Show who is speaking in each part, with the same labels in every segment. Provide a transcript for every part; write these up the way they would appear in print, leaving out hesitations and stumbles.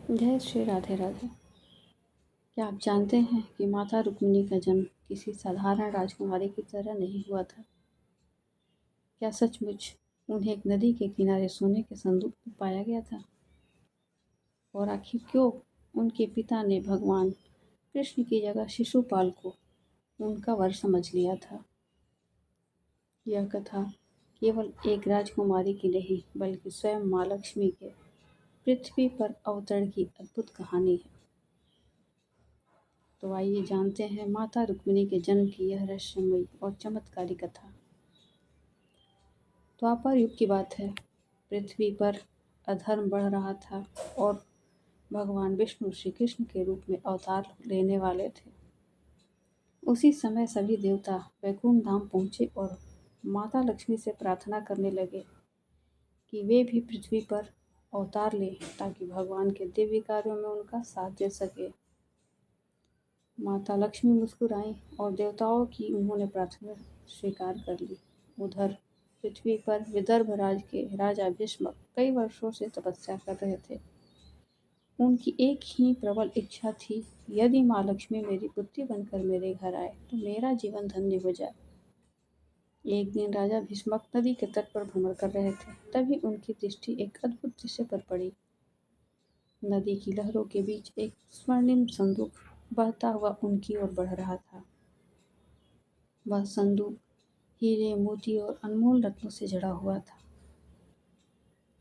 Speaker 1: जय श्री राधे राधे। क्या आप जानते हैं कि माता रुक्मिणी का जन्म किसी साधारण राजकुमारी की तरह नहीं हुआ था? क्या सचमुच उन्हें एक नदी के किनारे सोने के संदूक में पाया गया था? और आखिर क्यों उनके पिता ने भगवान कृष्ण की जगह शिशुपाल को उनका वर समझ लिया था? यह कथा केवल एक राजकुमारी की नहीं, बल्कि स्वयं माँ लक्ष्मी के पृथ्वी पर अवतरण की अद्भुत कहानी है। तो आइए जानते हैं माता रुक्मिणी के जन्म की यह रहस्यमयी और चमत्कारी कथा। द्वापर युग की बात है। पृथ्वी पर अधर्म बढ़ रहा था और भगवान विष्णु श्री कृष्ण के रूप में अवतार लेने वाले थे। उसी समय सभी देवता वैकुंठ धाम पहुँचे और माता लक्ष्मी से प्रार्थना करने लगे कि वे भी पृथ्वी पर अवतार लें ताकि भगवान के दिव्य कार्यों में उनका साथ दे सके। माता लक्ष्मी मुस्कुराईं और देवताओं की उन्होंने प्रार्थना स्वीकार कर ली। उधर पृथ्वी पर विदर्भ राज के राजा भीष्म कई वर्षों से तपस्या कर रहे थे। उनकी एक ही प्रबल इच्छा थी, यदि माँ लक्ष्मी मेरी पुत्री बनकर मेरे घर आए तो मेरा जीवन धन्य हो जाए। एक दिन राजा भीष्मक नदी के तट पर भ्रमण कर रहे थे। तभी उनकी दृष्टि एक अद्भुत दृश्य पर पड़ी। नदी की लहरों के बीच एक स्वर्णिम संदूक बहता हुआ उनकी ओर बढ़ रहा था। वह संदूक हीरे, मोती और अनमोल रत्नों से जड़ा हुआ था।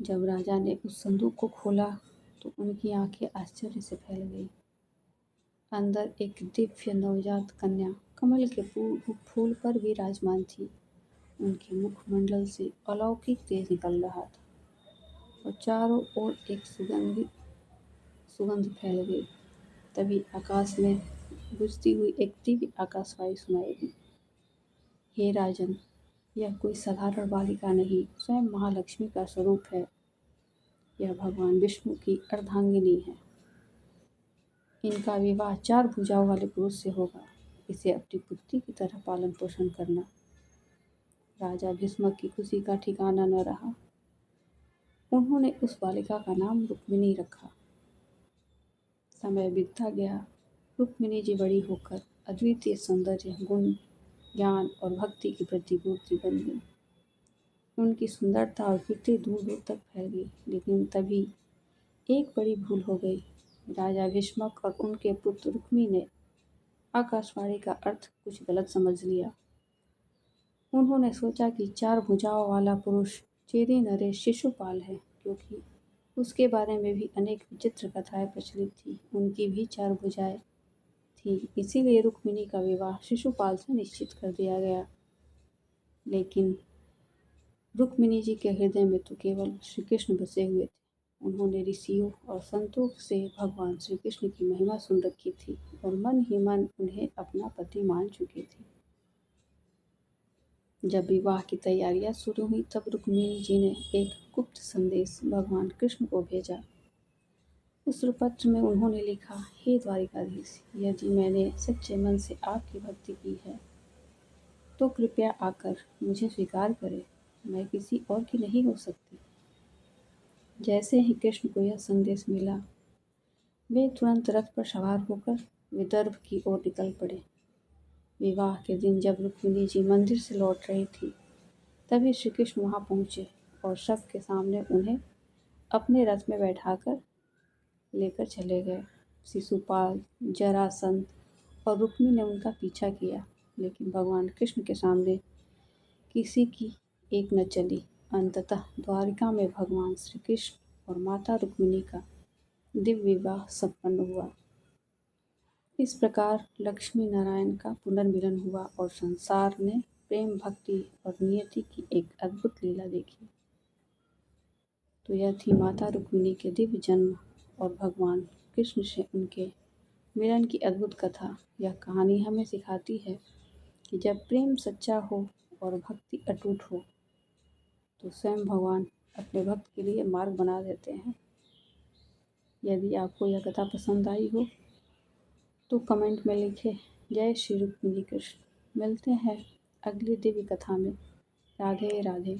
Speaker 1: जब राजा ने उस संदूक को खोला तो उनकी आंखें आश्चर्य से फैल गईं। अंदर एक दिव्य नवजात कन्या कमल के फूल पर विराजमान थी। उनके मुखमंडल से अलौकिक तेज निकल रहा था और चारों ओर एक सुगंध फैल गई। तभी आकाश में गूंजती हुई एक दिव्य आकाशवाणी सुनाई दी। हे राजन, यह कोई साधारण बालिका नहीं, स्वयं महालक्ष्मी का स्वरूप है। यह भगवान विष्णु की अर्धांगिनी है। इनका विवाह 4 भुजाओं वाले पुरुष से होगा। इसे अपनी पुत्री की तरह पालन पोषण करना। राजा भीष्म की खुशी का ठिकाना न रहा। उन्होंने उस बालिका का नाम रुक्मिणी रखा। समय बीतता गया। रुक्मिणी जी बड़ी होकर अद्वितीय सौंदर्य, गुण, ज्ञान और भक्ति की प्रतिमूर्ति बन गई। उनकी सुंदरता और कीर्ति दूर दूर तक फैल गई। लेकिन तभी एक बड़ी भूल हो गई। राजा भीष्मक और उनके पुत्र रुक्मी ने आकाशवाणी का अर्थ कुछ गलत समझ लिया। उन्होंने सोचा कि 4 भुजाओं वाला पुरुष चेदी नरेश शिशुपाल है, क्योंकि उसके बारे में भी अनेक विचित्र कथाएं प्रचलित थी। उनकी भी 4 भुजाएं थीं, इसीलिए रुक्मिणी का विवाह शिशुपाल से निश्चित कर दिया गया। लेकिन रुक्मिणी जी के हृदय में तो केवल श्री कृष्ण बसे हुए थे। उन्होंने ऋषियों और संतों से भगवान श्री कृष्ण की महिमा सुन रखी थी और मन ही मन उन्हें अपना पति मान चुके थे। जब विवाह की तैयारियां शुरू हुई तब रुक्मिणी जी ने एक गुप्त संदेश भगवान कृष्ण को भेजा। उस पत्र में उन्होंने लिखा, हे द्वारिकाधीश, यदि मैंने सच्चे मन से आपकी भक्ति की है तो कृपया आकर मुझे स्वीकार करें। मैं किसी और की नहीं हो सकती। जैसे ही कृष्ण को यह संदेश मिला, वे तुरंत रथ पर सवार होकर विदर्भ की ओर निकल पड़े। विवाह के दिन जब रुक्मिणी जी मंदिर से लौट रही थी, तभी श्री कृष्ण वहां पहुंचे और सबके सामने उन्हें अपने रथ में बैठाकर लेकर चले गए। शिशुपाल, जरासंध और रुक्मी ने उनका पीछा किया, लेकिन भगवान कृष्ण के सामने किसी की एक न चली। अंततः द्वारिका में भगवान श्री कृष्ण और माता रुक्मिणी का दिव्य विवाह संपन्न हुआ। इस प्रकार लक्ष्मी नारायण का पुनर्मिलन हुआ और संसार ने प्रेम, भक्ति और नियति की एक अद्भुत लीला देखी। तो यह थी माता रुक्मिणी के दिव्य जन्म और भगवान कृष्ण से उनके मिलन की अद्भुत कथा। यह कहानी हमें सिखाती है कि जब प्रेम सच्चा हो और भक्ति अटूट हो तो स्वयं भगवान अपने भक्त के लिए मार्ग बना देते हैं। यदि आपको यह कथा पसंद आई हो तो कमेंट में लिखें, जय श्री रुक्मिणी कृष्ण। मिलते हैं अगली दिव्य कथा में। राधे राधे।